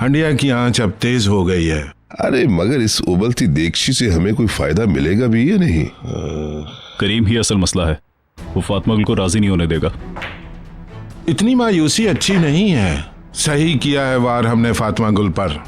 हंडिया की आंच अब तेज हो गई है। अरे मगर इस उबलती देगची से हमें कोई फायदा मिलेगा भी या नहीं? करीम ही असल मसला है, वो फातिमा गुल को राजी नहीं होने देगा। इतनी मायूसी अच्छी नहीं है। सही किया है वार हमने फातिमा गुल पर।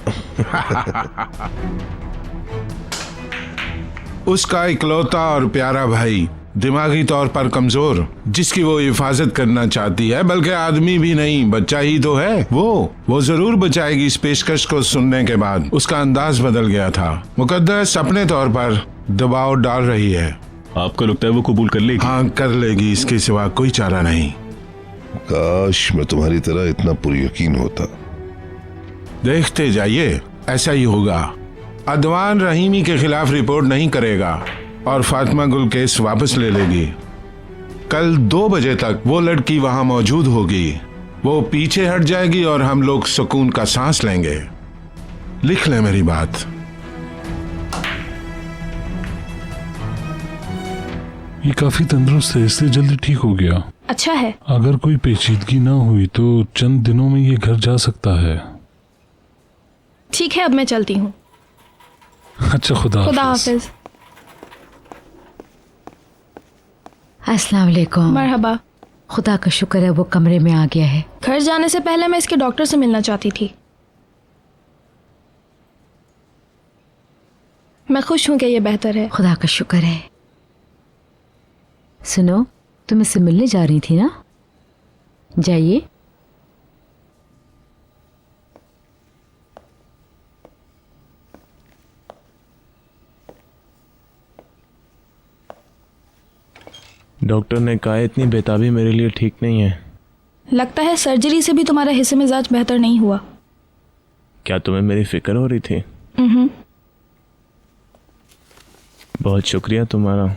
उसका इकलौता और प्यारा भाई, दिमागी तौर पर कमजोर, जिसकी वो हिफाजत करना चाहती है, बल्कि आदमी भी नहीं बच्चा ही तो है। वो जरूर बचाएगी। इस पेशकश को सुनने के बाद उसका अंदाज बदल गया था। मुकद्दस अपने तौर पर दबाव डाल रही है। आपको लगता है वो कबूल कर लेगी? हाँ कर लेगी, इसके सिवा कोई चारा नहीं। काश मैं तुम्हारी तरह इतना पुरयकीन होता। देखते जाइए, ऐसा ही होगा। अदवान रहीमी के खिलाफ रिपोर्ट नहीं करेगा और फातिमा गुल केस वापस ले लेगी। कल 2 बजे तक वो लड़की वहां मौजूद होगी। वो पीछे हट जाएगी और हम लोग सुकून का सांस लेंगे। लिख ले मेरी बात। ये काफी तंदुरुस्त है, इसलिए जल्दी ठीक हो गया। अच्छा है। अगर कोई पेचीदगी ना हुई तो चंद दिनों में ये घर जा सकता है। ठीक है, अब मैं चलती हूँ। अच्छा, खुदा हाफिज। अस्सलाम वालेकुम। मरहबा। खुदा का शुक्र है वो कमरे में आ गया है। घर जाने से पहले मैं इसके डॉक्टर से मिलना चाहती थी। मैं खुश हूँ कि ये बेहतर है। खुदा का शुक्र है। सुनो, तुम इससे मिलने जा रही थी ना? जाइए। डॉक्टर ने कहा इतनी बेताबी मेरे लिए ठीक नहीं है। लगता है सर्जरी से भी तुम्हारा हिस्से मिजाज बेहतर नहीं हुआ। क्या तुम्हें मेरी फिक्र हो रही थी? बहुत शुक्रिया तुम्हारा।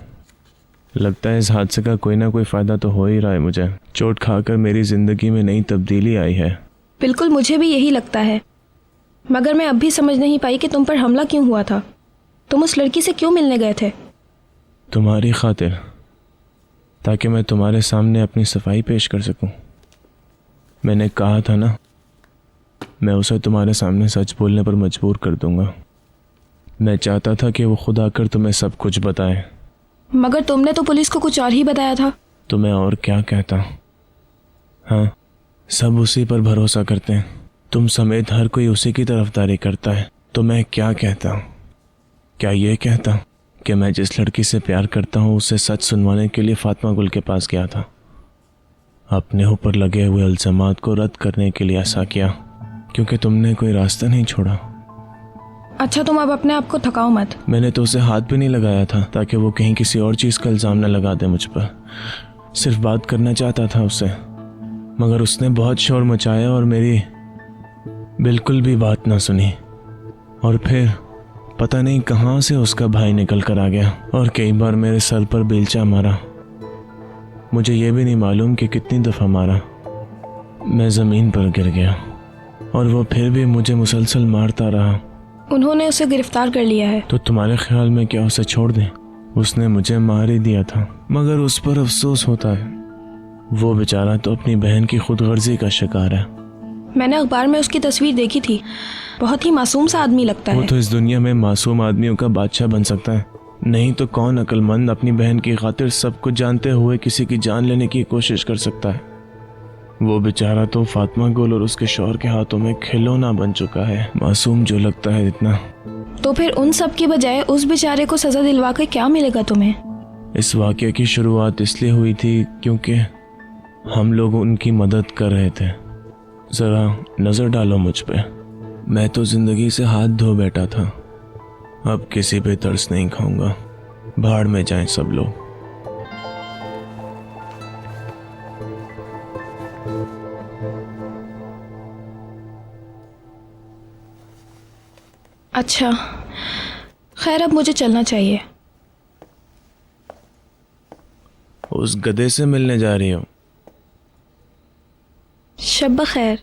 लगता है इस हादसे का कोई ना कोई फ़ायदा तो हो ही रहा है मुझे। चोट खाकर मेरी ज़िंदगी में नई तब्दीली आई है। बिल्कुल, मुझे भी यही लगता है। मगर मैं अब भी समझ नहीं पाई कि तुम पर हमला क्यों हुआ था। तुम उस लड़की से क्यों मिलने गए थे? तुम्हारी खातिर, ताकि मैं तुम्हारे सामने अपनी सफाई पेश कर सकूं। मैंने कहा था ना, मैं उसे तुम्हारे सामने सच बोलने पर मजबूर कर दूंगा। मैं चाहता था कि वो खुद आकर तुम्हें सब कुछ बताए। मगर तुमने तो पुलिस को कुछ और ही बताया था। तो मैं और क्या कहता? हाँ, सब उसी पर भरोसा करते हैं। तुम समेत हर कोई उसी की तरफदारी करता है। तो मैं क्या कहता? क्या ये कहता कि मैं जिस लड़की से प्यार करता हूँ उसे सच सुनवाने के लिए फातिमा गुल के पास गया था? अपने ऊपर लगे हुए इल्जामात को रद्द करने के लिए ऐसा किया क्योंकि तुमने कोई रास्ता नहीं छोड़ा। अच्छा, तुम अब अपने आप को थकाओ मत। मैंने तो उसे हाथ भी नहीं लगाया था ताकि वो कहीं किसी और चीज़ का इल्ज़ाम न लगा दे मुझ पर। सिर्फ बात करना चाहता था उससे, मगर उसने बहुत शोर मचाया और मेरी बिल्कुल भी बात ना सुनी। और फिर पता नहीं कहाँ से उसका भाई निकल कर आ गया और कई बार मेरे सर पर बेलचा मारा। मुझे ये भी नहीं मालूम कि कितनी दफ़ा मारा। मैं ज़मीन पर गिर गया और वो फिर भी मुझे मुसलसल मारता रहा। उन्होंने उसे गिरफ्तार कर लिया है। तो तुम्हारे ख्याल में क्या उसे छोड़ दें? उसने मुझे मार ही दिया था, मगर उस पर अफसोस होता है। वो बेचारा तो अपनी बहन की खुदगर्जी का शिकार है। मैंने अखबार में उसकी तस्वीर देखी थी। बहुत ही मासूम सा आदमी लगता है। वो तो इस दुनिया में मासूम आदमियों का बादशाह बन सकता है, नहीं तो कौन अक्लमंद अपनी बहन की खातिर सब कुछ जानते हुए किसी की जान लेने की कोशिश कर सकता है? वो बेचारा तो फातिमा गुल और उसके शौहर के हाथों में खिलौना बन चुका है। मासूम जो लगता है इतना। तो फिर उन सब के बजाय उस बेचारे को सजा दिलवा के क्या मिलेगा तुम्हें? इस वाक़े की शुरुआत इसलिए हुई थी क्योंकि हम लोग उनकी मदद कर रहे थे। ज़रा नज़र डालो मुझ पे। मैं तो ज़िंदगी से हाथ धो बैठा था। अब किसी पे तरस नहीं खाऊंगा। भाड़ में जाएं सब लोग। अच्छा, खैर अब मुझे चलना चाहिए। उस गधे से मिलने जा रही हो? शब खैर।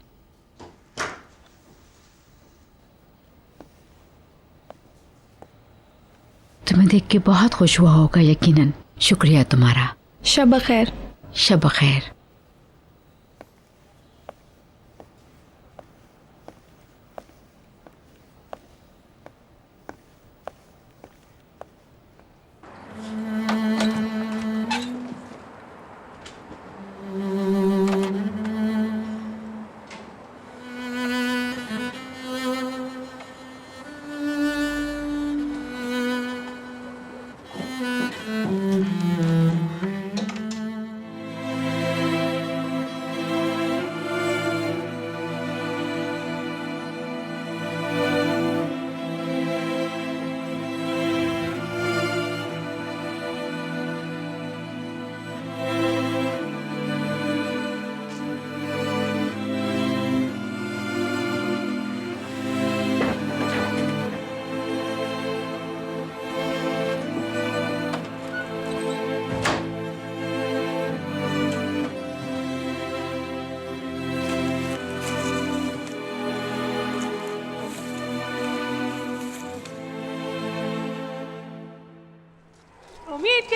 तुम्हें देख के बहुत खुश हुआ होगा यकीनन। शुक्रिया तुम्हारा। शब खैर। शब खैर।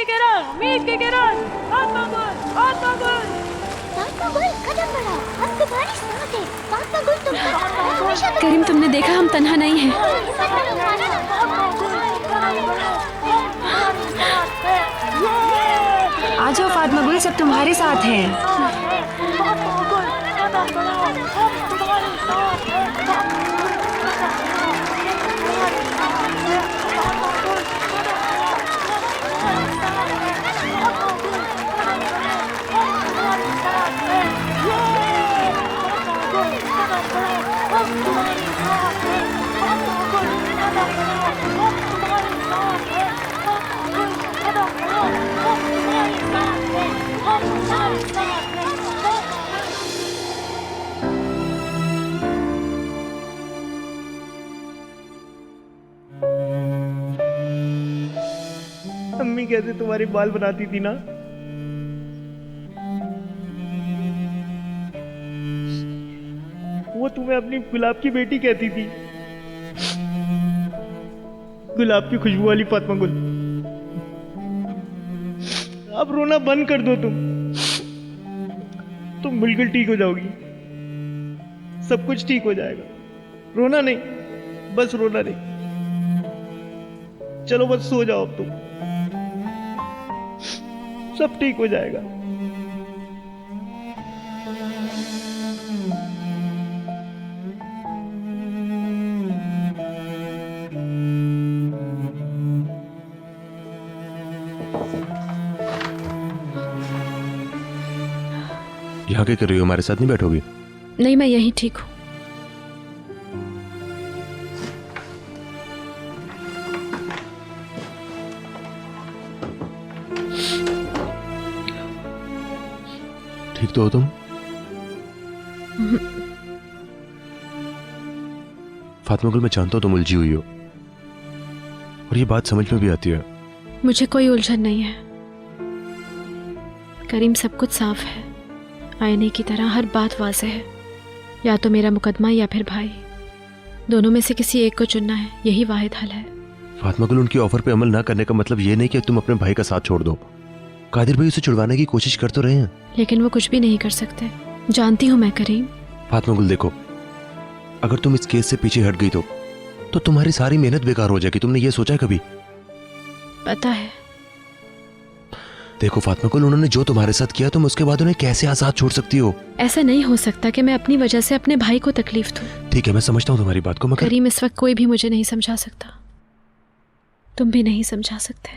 की किरण, उम्मीद की किरण, फातिमा गुल, कदम बढ़ाओ, अब तुम्हारी साथ है। फातिमा गुल तुम हमेशा करीम, तुमने देखा हम तन्हा नहीं हैं। आ जाओ फातिमा गुल, सब तुम्हारे साथ हैं। अम्मी कैसे तुम्हारे बाल बनाती थी ना, वो तुम्हें अपनी गुलाब की बेटी कहती थी। गुलाब की खुशबू वाली फातिमा गुल, अब रोना बंद कर दो। तुम बिल्कुल ठीक हो जाओगी, सब कुछ ठीक हो जाएगा। रोना नहीं, बस रोना नहीं। चलो बस सो जाओ अब तुम, सब ठीक हो जाएगा। यहाँ क्या कर रही हो? हमारे साथ नहीं बैठोगी? नहीं, मैं यहीं ठीक हूँ। ठीक तो हो तुम? फातिमा गुल, मैं जानता हूं तुम उलझी हुई हो और ये बात समझ में भी आती है। मुझे कोई उलझन नहीं है करीम, सब कुछ साफ है, आईने की तरह हर बात वाज़ेह है। या तो मेरा मुकदमा या फिर भाई, दोनों में से किसी एक को चुनना है, यही वाहिद हल है। फातिमा गुल, उनकी ऑफर पे अमल ना करने का मतलब ये नहीं कि तुम अपने भाई का साथ छोड़ दो। कादिर भाई उसे छुड़वाने की कोशिश कर तो रहे हैं, लेकिन वो कुछ भी नहीं कर सकते, जानती हूँ मैं करीम। फातिमा गुल देखो, अगर तुम इस केस से पीछे हट गई तो तुम्हारी सारी मेहनत बेकार हो जाएगी। तुमने ये सोचा है कभी? पता है। देखो फातिमा गुल, उन्होंने जो तुम्हारे साथ किया, तुम उसके बाद उन्हें कैसे आजाद छोड़ सकती हो? ऐसा नहीं हो सकता कि मैं अपनी वजह से अपने भाई को तकलीफ दूं। ठीक है, मैं समझता हूँ तुम्हारी बात को, मगर करीम, इस वक्त कोई भी मुझे नहीं समझा सकता, तुम भी नहीं समझा सकते।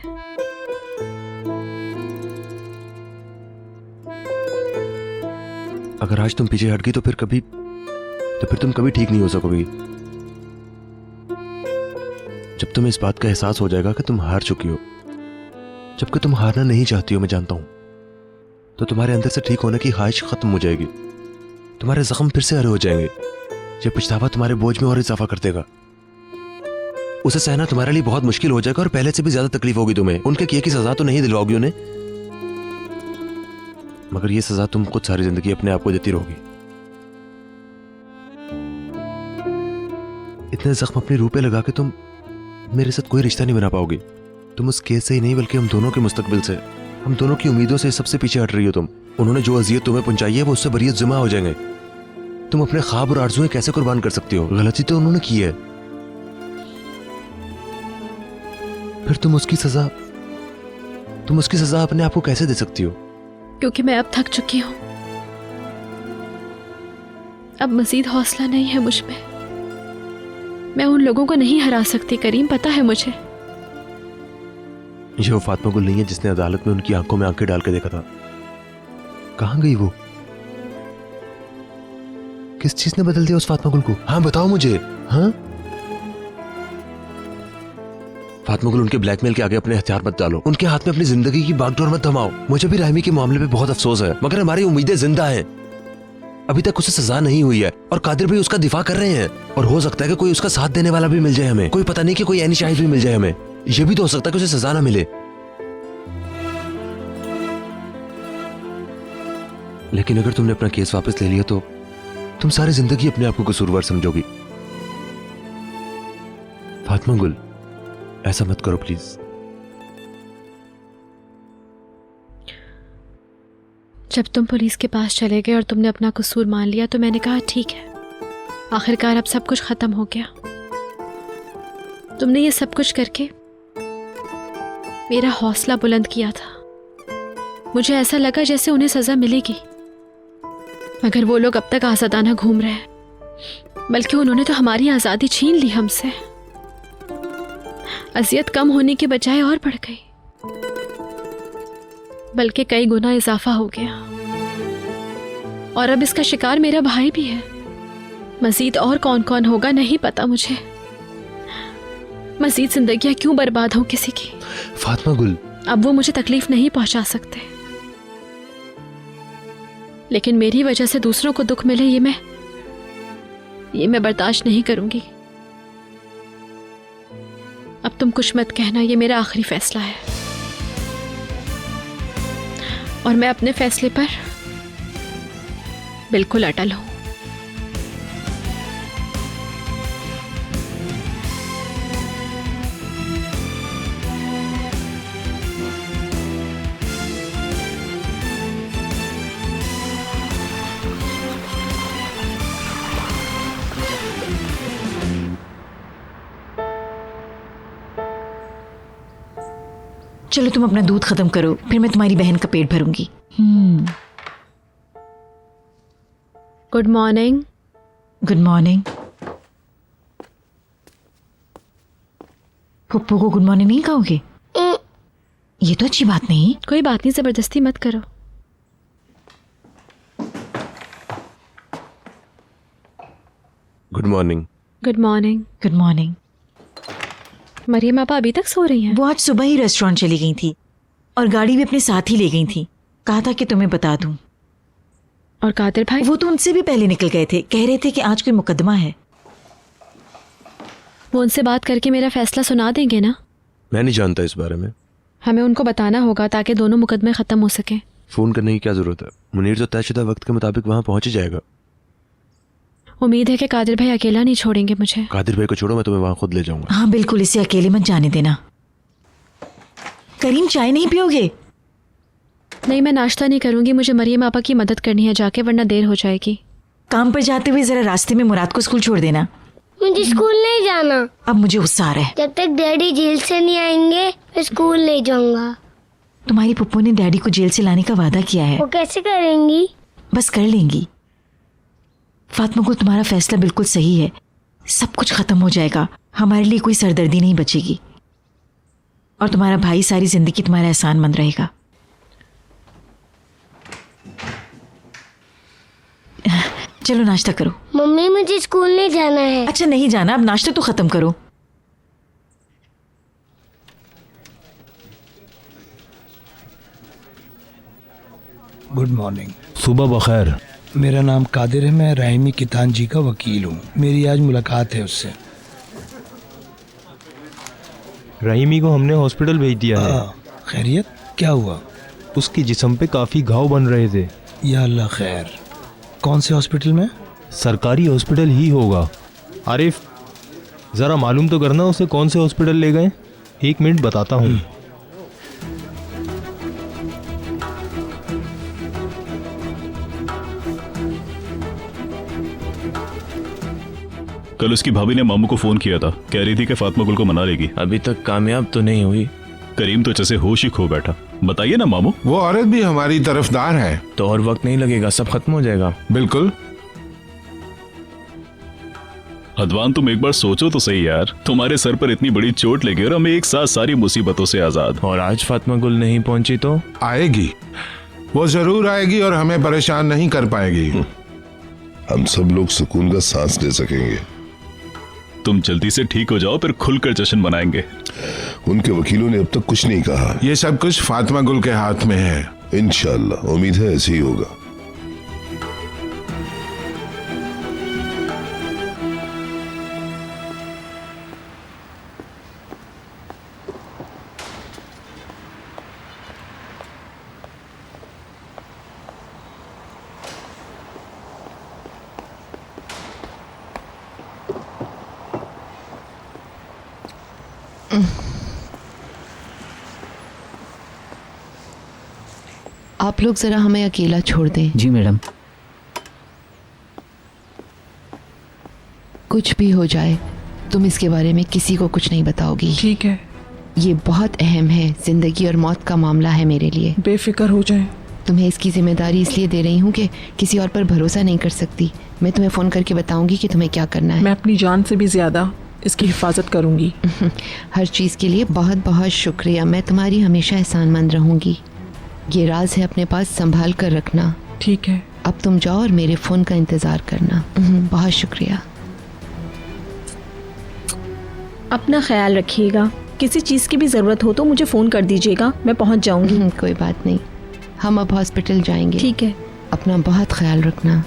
अगर आज तुम पीछे हट गई तो फिर तुम कभी ठीक नहीं हो सकोगी। जब तुम्हें इस बात का एहसास हो जाएगा कि तुम हार चुकी हो, जबकि तुम हारना नहीं चाहती हो, मैं जानता हूं, तो तुम्हारे अंदर से ठीक होने की ख्वाहिश खत्म हो जाएगी। तुम्हारे जख्म फिर से हरे हो जाएंगे। ये पछतावा तुम्हारे बोझ में और इजाफा कर देगा। उसे सहना तुम्हारे लिए बहुत मुश्किल हो जाएगा और पहले से भी ज्यादा तकलीफ होगी तुम्हें। उनके किए की सजा तो नहीं दिलवाओगी उन्हें, मगर ये सजा तुम खुद सारी जिंदगी अपने आप को देती रहोगी। इतने जख्म अपनी रूह पे लगा के तुम मेरे साथ कोई रिश्ता नहीं बना पाओगी। तुम उस केस से ही नहीं, बल्कि हम दोनों के मुस्तकबिल से, हम दोनों की उम्मीदों से सबसे पीछे हट रही हो तुम। उन्होंने जो अजियत तुम्हें पहुंचाई है वो उससे बरियत जुमा हो जाएंगे। तुम अपने ख्वाब और आरज़ुएं कैसे कुर्बान कर सकती हो? गलती तो उन्होंने की है, फिर तुम उसकी सजा अपने आप को कैसे दे सकती हो? क्योंकि मैं अब थक चुकी हूं, अब मजीद हौसला नहीं है मुझ में। मैं उन लोगों को नहीं हरा सकती करीम, पता है मुझे। ये वो फातिमा गुल नहीं है जिसने अदालत में उनकी आंखों में आंखें डाल के देखा था। कहां गई वो? किस चीज ने बदल दिया उस फातिमा गुल को? हाँ बताओ मुझे। हाँ, फातिमा गुल, उनके ब्लैकमेल के आगे अपने हथियार मत डालो, उनके हाथ में अपनी जिंदगी की बागडोर मत थमाओ। मुझे भी राहिमी के मामले पे बहुत अफसोस है, मगर हमारी उम्मीदें जिंदा हैं। अभी तक उसे सजा नहीं हुई है और कादिर भाई उसका दिफा कर रहे हैं, और हो सकता है कि कोई उसका साथ देने वाला भी मिल जाए हमें। कोई पता नहीं कि कोई ऐनी शाहिद भी मिल जाए हमें। यह भी तो हो सकता है कि उसे सजा ना मिले। लेकिन अगर तुमने अपना केस वापस ले लिया तो तुम सारी जिंदगी अपने आप को कसूरवार समझोगी। फातिमा गुल, ऐसा मत करो प्लीज। जब तुम पुलिस के पास चले गए और तुमने अपना कसूर मान लिया तो मैंने कहा ठीक है, आखिरकार अब सब कुछ खत्म हो गया। तुमने ये सब कुछ करके मेरा हौसला बुलंद किया था। मुझे ऐसा लगा जैसे उन्हें सजा मिलेगी, मगर वो लोग अब तक आजादाना घूम रहे हैं, बल्कि उन्होंने तो हमारी आजादी छीन ली हमसे। अजियत कम होने के बजाय और बढ़ गई, बल्कि कई गुना इजाफा हो गया। और अब इसका शिकार मेरा भाई भी है। मजीद और कौन कौन होगा नहीं पता मुझे। मजीद जिंदगियां क्यों बर्बाद हों किसी की। फातिमा गुल, अब वो मुझे तकलीफ नहीं पहुंचा सकते, लेकिन मेरी वजह से दूसरों को दुख मिले ये मैं बर्दाश्त नहीं करूंगी। अब तुम कुछ मत कहना, ये मेरा आखिरी फैसला है और मैं अपने फैसले पर बिल्कुल अटल हूं। चलो तुम अपना दूध खत्म करो, फिर मैं तुम्हारी बहन का पेट भरूंगी। Good morning. Good morning. Pappu को गुड मॉर्निंग नहीं कहोगे? ये तो अच्छी बात नहीं। कोई बात नहीं, जबरदस्ती मत करो। Good morning. Good morning. Good morning. Mariam आपा अभी तक सो रही हैं? वो आज सुबह ही रेस्टोरेंट चली गई थी और गाड़ी भी अपने साथ ही ले गई थी। कहा था कि तुम्हें बता दूं। और कादिर भाई? वो तो उनसे भी पहले निकल गए थे, कह रहे थे कि आज कोई मुकदमा है। वो उनसे बात करके मेरा फैसला सुना देंगे ना? मैं नहीं जानता इस बारे में। हमें उनको बताना होगा ताकि दोनों मुकदमे खत्म हो सके। फोन करने की क्या जरूरत है? मुनीर तो तयशुदा वक्त के मुताबिक वहां पहुंच ही जाएगा। उम्मीद है कि कादिर भाई अकेला नहीं छोड़ेंगे मुझे। कादिर भाई को छोड़ो, मैं तुम्हें वहां खुद ले जाऊंगा। हाँ बिल्कुल, इसे अकेले मत जाने देना। करीम चाय नहीं पियोगे? नहीं, मैं नाश्ता नहीं करूंगी। मुझे मरियम आपा की मदद करनी है जाके, वरना देर हो जाएगी। काम पर जाते हुए जरा रास्ते में मुराद को स्कूल छोड़ देना। मुझे स्कूल नहीं जाना। अब मुझे गुस्सा आ रहा है। जब तक डैडी जेल से नहीं आएंगे मैं स्कूल नहीं जाऊंगा। तुम्हारी पप्पू ने डैडी को जेल से लाने का वादा किया है। वो कैसे करेंगी? बस कर लेंगी। फातिमा को तुम्हारा फैसला बिल्कुल सही है। सब कुछ खत्म हो जाएगा, हमारे लिए कोई सरदर्दी नहीं बचेगी और तुम्हारा भाई सारी जिंदगी तुम्हारा एहसानमंद रहेगा। चलो नाश्ता करो। मम्मी मुझे स्कूल नहीं जाना है। अच्छा नहीं जाना, अब नाश्ता तो खत्म करो। Good morning. सुबह बखैर। मेरा नाम कादिर है, मैं रहीमी कितान जी का वकील हूँ। मेरी आज मुलाकात है उससे। रहीमी को हमने हॉस्पिटल भेज दिया है। खैरियत? क्या हुआ? उसकी जिस्म पे काफ़ी घाव बन रहे थे। या अल्लाह खैर। कौन से हॉस्पिटल में? सरकारी हॉस्पिटल ही होगा। आरिफ, ज़रा मालूम तो करना उसे कौन से हॉस्पिटल ले गए। 1 मिनट बताता हूँ। कल उसकी भाभी ने मामू को फोन किया था, कह रही थी कि फातिमा गुल को मना लेगी। अभी तक कामयाब तो नहीं हुई। करीम तो जैसे होश ही खो बैठा। बताइए ना मामू। वो औरत भी हमारी तरफदार है। तो और वक्त नहीं लगेगा, सब खत्म हो जाएगा। बिल्कुल। अदवान, तुम एक बार सोचो तो सही यार, तुम्हारे सर पर इतनी बड़ी चोट लगी और हमें एक साथ सारी मुसीबतों से आजाद। और आज फातिमा गुल नहीं पहुंची तो? आएगी, वो जरूर आएगी और हमें परेशान नहीं कर पाएगी। हम सब लोग सुकून का सांस ले सकेंगे। तुम जल्दी से ठीक हो जाओ, फिर खुलकर जश्न मनाएंगे। उनके वकीलों ने अब तक कुछ नहीं कहा। ये सब कुछ फातिमा गुल के हाथ में है। इंशाअल्लाह, उम्मीद है ऐसे ही होगा। आप लोग जरा हमें अकेला छोड़ दें। जी मैडम। कुछ भी हो जाए तुम इसके बारे में किसी को कुछ नहीं बताओगी। ठीक है। ये बहुत अहम है, जिंदगी और मौत का मामला है मेरे लिए। बेफिक्र हो जाए। तुम्हें इसकी जिम्मेदारी इसलिए दे रही हूँ कि किसी और पर भरोसा नहीं कर सकती। मैं तुम्हें फ़ोन करके बताऊंगी कि तुम्हें क्या करना है। मैं अपनी जान से भी ज़्यादा इसकी हिफाजत करूंगी। हर चीज़ के लिए बहुत बहुत शुक्रिया। मैं तुम्हारी हमेशा एहसानमंद रहूंगी। ये राज है, अपने पास संभाल कर रखना। ठीक है। अब तुम जाओ और मेरे फ़ोन का इंतज़ार करना। बहुत शुक्रिया। अपना ख्याल रखिएगा। किसी चीज़ की भी ज़रूरत हो तो मुझे फ़ोन कर दीजिएगा, मैं पहुंच जाऊंगी। कोई बात नहीं, हम अब हॉस्पिटल जाएंगे। ठीक है। अपना बहुत ख्याल रखना।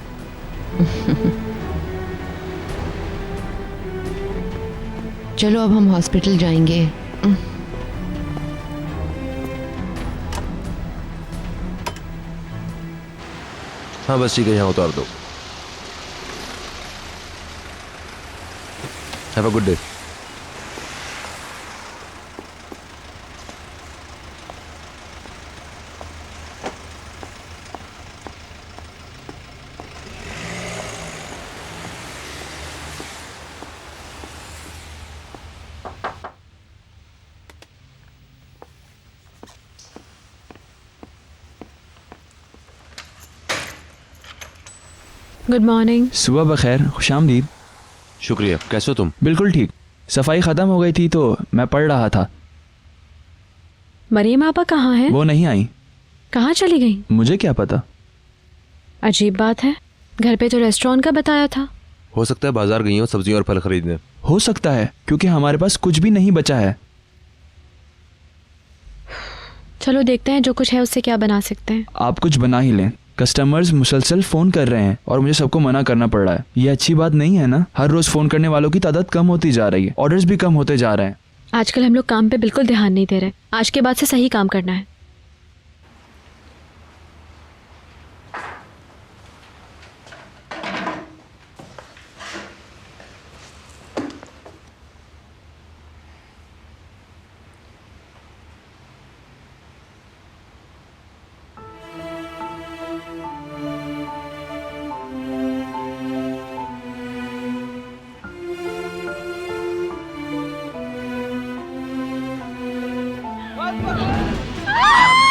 चलो अब हम हॉस्पिटल जाएंगे। हाँ बस ठीक है, यहाँ उतार दो। Have a good day. Good morning. सुबह बखैर, खुशामदीद। शुक्रिया। कैसे हो तुम? बिल्कुल ठीक। सफाई ख़त्म हो गई थी तो मैं पढ़ रहा था। मरियम आपा कहाँ हैं? वो नहीं आई। कहाँ चली गई? मुझे क्या पता। अजीब बात है, घर पे तो रेस्टोरेंट का बताया था। हो सकता है बाजार गई हो सब्जियां और फल खरीदने। हो सकता है, क्योंकि हमारे पास कुछ भी नहीं बचा है। चलो देखते हैं जो कुछ है उससे क्या बना सकते हैं। आप कुछ बना ही लें। कस्टमर्स मुसलसल फ़ोन कर रहे हैं और मुझे सबको मना करना पड़ रहा है। ये अच्छी बात नहीं है ना। हर रोज़ फ़ोन करने वालों की तादाद कम होती जा रही है, ऑर्डर्स भी कम होते जा रहे हैं। आजकल हम लोग काम पे बिल्कुल ध्यान नहीं दे रहे। आज के बाद से सही काम करना है।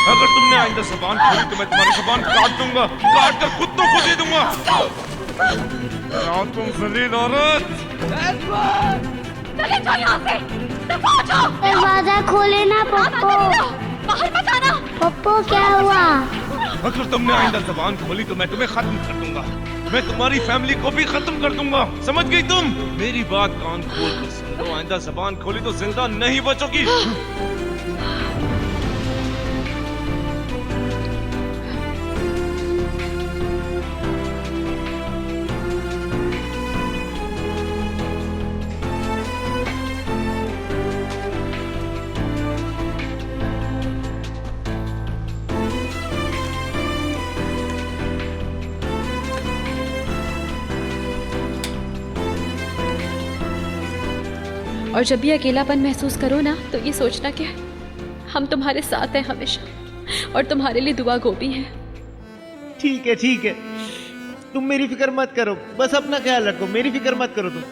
अगर तुमने आइंदा जबान खोली तो मैं तुम्हारी जबान काट दूंगा, काट कर खुद तो खुद ही दूंगा। आओ तुम जलील औरत। चले जाओ यहाँ से, दफा हो जाओ। दरवाजा खोले ना पप्पो। बाहर मत आना। पप्पो क्या हुआ? अगर तुमने आइंदा जबान खोली तो मैं तुम्हें खत्म कर दूंगा। मैं तुम्हारी फैमिली को भी खत्म कर दूंगा। समझ गई तुम? मेरी बात कान खोल कर सुन लो। आइंदा जबान खोली तो जिंदा नहीं बचोगी। और जब भी अकेलापन महसूस करो ना तो ये सोचना कि हम तुम्हारे साथ हैं हमेशा और तुम्हारे लिए दुआ गो भी हैं। ठीक है ठीक है, तुम मेरी फिक्र मत करो, बस अपना ख्याल रखो, मेरी फिक्र मत करो तुम।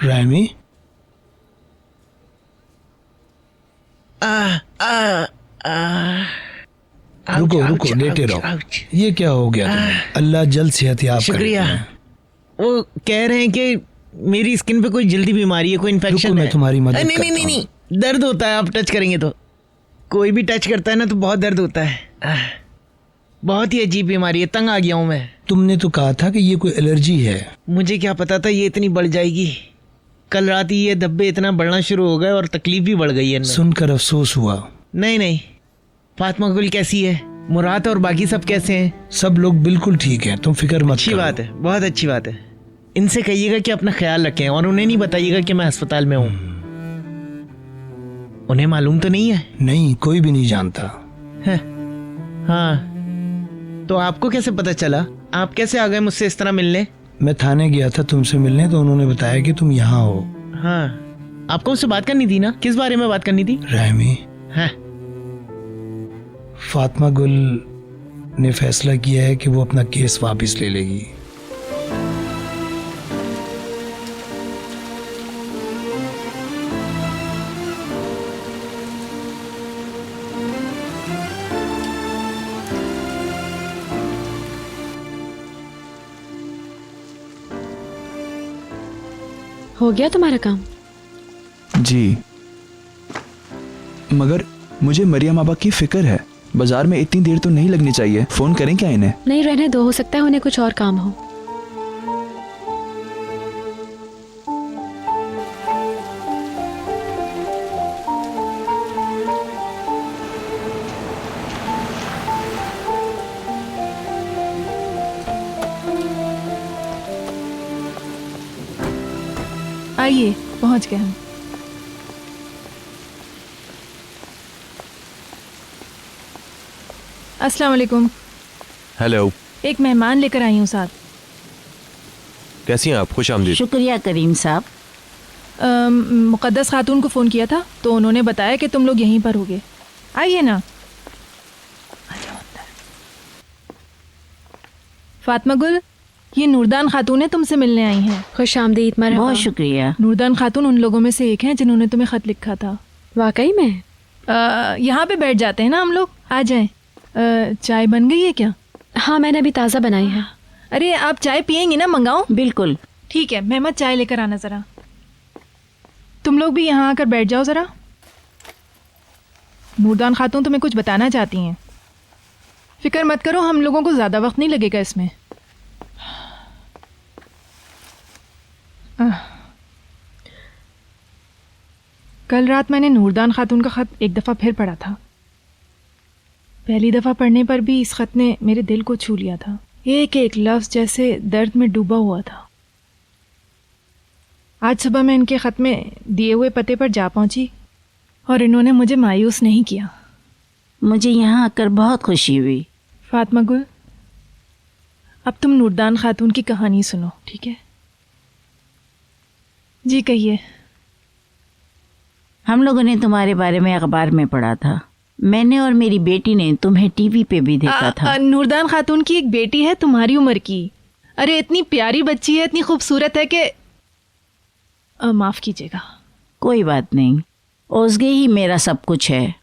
रायमी, रुको रुको, लेटे रहो। ये क्या हो गया तुम्हें? अल्लाह जल्द सेहत याब करे। शुक्रिया। वो कह रहे हैं कि मेरी स्किन पे कोई जल्दी बीमारी है, कोई इन्फेक्शन है। मैं तुम्हारी मदद नहीं नहीं नहीं नहीं, दर्द होता है। आप टच करेंगे तो, कोई भी टच करता है ना तो बहुत दर्द होता है। बहुत ही अजीब बीमारी है, तंग आ गया हूँ मैं। तुमने तो कहा था कि ये कोई एलर्जी है। मुझे क्या पता था ये इतनी बढ़ जाएगी। कल रात ही ये धब्बे इतना बढ़ना शुरू हो गए और तकलीफ भी बढ़ गई है इनमें। सुनकर अफसोस हुआ। नहीं नहीं, फातिमा गुल कैसी है? मुराद और बाकी सब कैसे हैं? सब लोग बिल्कुल ठीक हैं, तुम फिक्र मत करो। अच्छी बात है, बहुत अच्छी बात है। इनसे कहिएगा कि अपना ख्याल रखें और उन्हें नहीं बताइएगा कि मैं अस्पताल में हूँ। उन्हें मालूम तो नहीं है? नहीं, कोई भी नहीं जानता है। हाँ, तो आपको कैसे पता चला? आप कैसे आ गए मुझसे इस तरह मिलने? मैं थाने गया था तुमसे मिलने, तो उन्होंने बताया कि तुम यहाँ हो। हाँ, आपको उससे बात करनी थी ना? किस बारे में बात करनी थी? रहमी, हाँ, फातिमा गुल ने फैसला किया है कि वो अपना केस वापस ले लेगी। हो गया तुम्हारा काम? जी, मगर मुझे मरियम आबा की फिक्र है। बाजार में इतनी देर तो नहीं लगनी चाहिए। फोन करें क्या इन्हें? नहीं, रहने दो, हो सकता है उन्हें कुछ और काम हो। आइए, पहुंच गए हम। अस्सलाम वालेकुम। हेलो। एक मेहमान लेकर आई हूँ साथ। कैसी हैं आप? खुश आमदीद। शुक्रिया करीम साहब। मुक़द्दस खातून को फ़ोन किया था तो उन्होंने बताया कि तुम लोग यहीं पर होगे। आइए ना। फातिमा गुल, ये नूरदान खातून है, तुमसे मिलने आई हैं। खुश आमदीद। मरहबा। बहुत शुक्रिया। नूरदान खातून उन लोगों में से एक हैं जिन्होंने तुम्हें ख़त लिखा था। वाकई में? यहाँ पे बैठ जाते हैं ना हम लोग। आ जाएं। चाय बन गई है क्या? हाँ, मैंने अभी ताज़ा बनाई है। अरे आप चाय पियेंगी ना? मंगाऊं? बिल्कुल। ठीक है, मेहमद चाय लेकर आना ज़रा। तुम लोग भी यहाँ आकर बैठ जाओ ज़रा। नूरदान खातून तुम्हें कुछ बताना चाहती हैं। फिक्र मत करो, हम लोगों को ज़्यादा वक्त नहीं लगेगा इसमें। कल रात मैंने नूरदान खातून का ख़त एक दफ़ा फिर पढ़ा था। पहली दफ़ा पढ़ने पर भी इस ख़त ने मेरे दिल को छू लिया था। एक एक लफ्ज़ जैसे दर्द में डूबा हुआ था। आज सुबह मैं इनके ख़त में दिए हुए पते पर जा पहुंची और इन्होंने मुझे मायूस नहीं किया। मुझे यहाँ आकर बहुत खुशी हुई। फातिमा गुल, अब तुम नूरदान खातून की कहानी सुनो, ठीक है? जी कहिए। हम लोगों ने तुम्हारे बारे में अखबार में पढ़ा था। मैंने और मेरी बेटी ने तुम्हें टीवी पे भी देखा था। नूरदान खातून की एक बेटी है तुम्हारी उम्र की। अरे इतनी प्यारी बच्ची है, इतनी खूबसूरत है कि माफ़ कीजिएगा। कोई बात नहीं, ओज़गे ही मेरा सब कुछ है।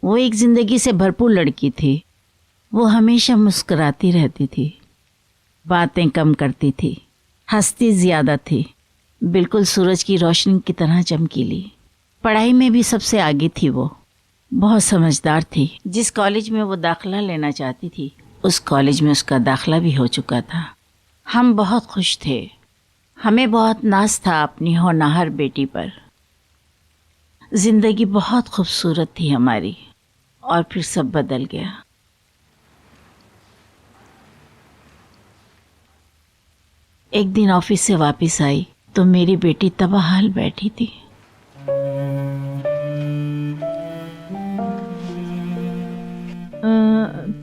वो एक ज़िंदगी से भरपूर लड़की थी। वो हमेशा मुस्कुराती रहती थी। बातें कम करती थी, हंसती ज्यादा थी, बिल्कुल सूरज की रोशनी की तरह चमकीली। पढ़ाई में भी सबसे आगे थी वो, बहुत समझदार थी। जिस कॉलेज में वो दाखिला लेना चाहती थी उस कॉलेज में उसका दाखिला भी हो चुका था। हम बहुत खुश थे, हमें बहुत नाज था अपनी होनहार बेटी पर। जिंदगी बहुत खूबसूरत थी हमारी, और फिर सब बदल गया। एक दिन ऑफिस से वापस आई तो मेरी बेटी तबाहाल बैठी थी।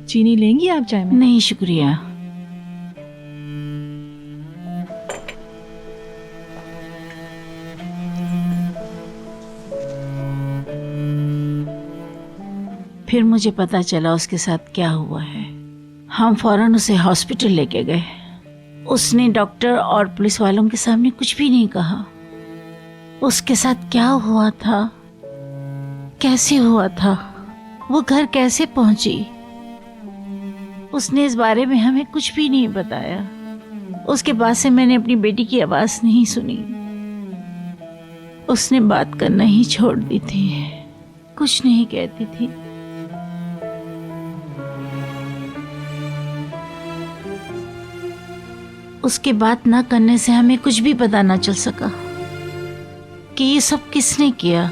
चीनी लेंगी आप चाय में? नहीं शुक्रिया। फिर मुझे पता चला उसके साथ क्या हुआ है। हम फौरन उसे हॉस्पिटल लेके गए। उसने डॉक्टर और पुलिस वालों के सामने कुछ भी नहीं कहा। उसके साथ क्या हुआ था, कैसे हुआ था, वो घर कैसे पहुंची, उसने इस बारे में हमें कुछ भी नहीं बताया। उसके बाद से मैंने अपनी बेटी की आवाज नहीं सुनी। उसने बात करना ही छोड़ दी थी, कुछ नहीं कहती थी। उसके बात ना करने से हमें कुछ भी पता ना चल सका कि ये सब किसने किया।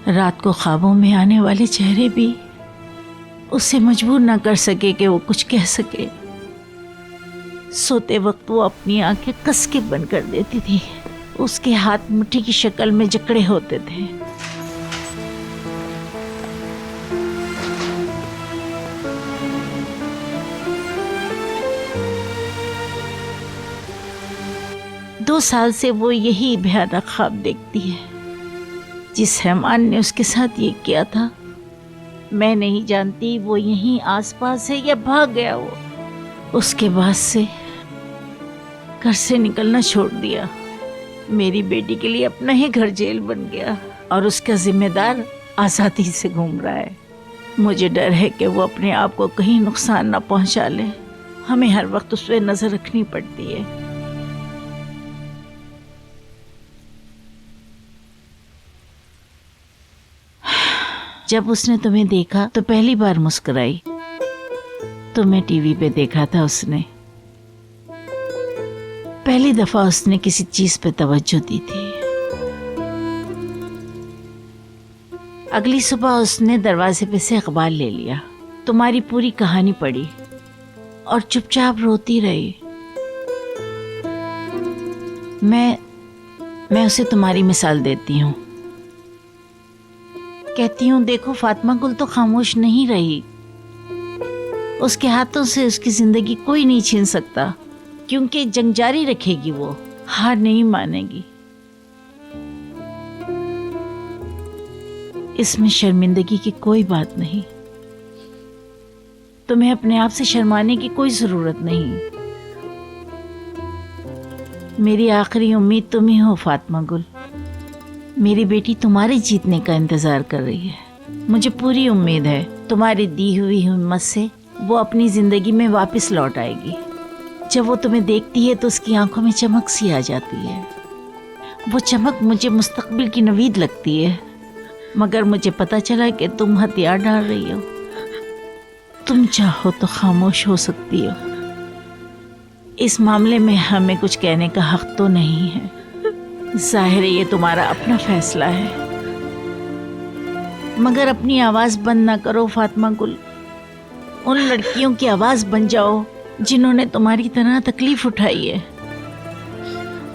रात को ख्वाबों में आने वाले चेहरे भी उसे मजबूर ना कर सके कि वो कुछ कह सके। सोते वक्त वो अपनी आंखें कस के बंद कर देती थी। उसके हाथ मुट्ठी की शक्ल में जकड़े होते थे। दो साल से वो यही भयानक ख्वाब देखती है। जिस रहमान ने उसके साथ ये किया था, मैं नहीं जानती वो यहीं आसपास है या भाग गया वो। उसके बाद से घर से निकलना छोड़ दिया। मेरी बेटी के लिए अपना ही घर जेल बन गया और उसका जिम्मेदार आज़ादी से घूम रहा है। मुझे डर है कि वो अपने आप को कहीं नुकसान ना पहुंचा ले। हमें हर वक्त उस पर नजर रखनी पड़ती है। जब उसने तुम्हें देखा तो पहली बार मुस्कुराई। तुम्हें टीवी पे देखा था उसने। पहली दफा उसने किसी चीज पे तवज्जो दी थी। अगली सुबह उसने दरवाजे पे से अखबार ले लिया, तुम्हारी पूरी कहानी पढ़ी और चुपचाप रोती रही। मैं उसे तुम्हारी मिसाल देती हूँ। कहती हूँ देखो फातिमा गुल तो खामोश नहीं रही। उसके हाथों से उसकी जिंदगी कोई नहीं छीन सकता, क्योंकि जंग जारी रखेगी, वो हार नहीं मानेगी। इसमें शर्मिंदगी की कोई बात नहीं। तुम्हें अपने आप से शर्माने की कोई जरूरत नहीं। मेरी आखिरी उम्मीद तुम ही हो फातिमा गुल। मेरी बेटी तुम्हारे जीतने का इंतजार कर रही है। मुझे पूरी उम्मीद है तुम्हारी दी हुई हिम्मत से वो अपनी जिंदगी में वापस लौट आएगी। जब वो तुम्हें देखती है तो उसकी आंखों में चमक सी आ जाती है। वो चमक मुझे मुस्तकबिल की नवीद लगती है। मगर मुझे पता चला कि तुम हथियार डाल रही हो। तुम चाहो तो खामोश हो सकती हो। इस मामले में हमें कुछ कहने का हक तो नहीं है। जाहिर है ये तुम्हारा अपना फैसला है, मगर अपनी आवाज बंद ना करो फातिमा गुल। उन लड़कियों की आवाज बन जाओ जिन्होंने तुम्हारी तरह तकलीफ उठाई है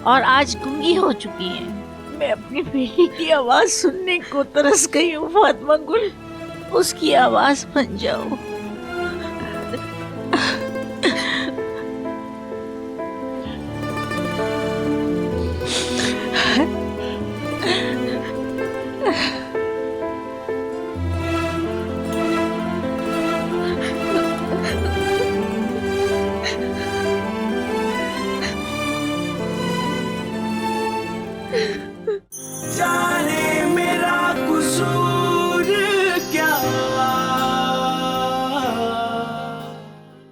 और आज गूंगी हो चुकी हैं। मैं अपनी बेटी की आवाज सुनने को तरस गई हूँ फातिमा गुल। उसकी आवाज बन जाओ। Yeah.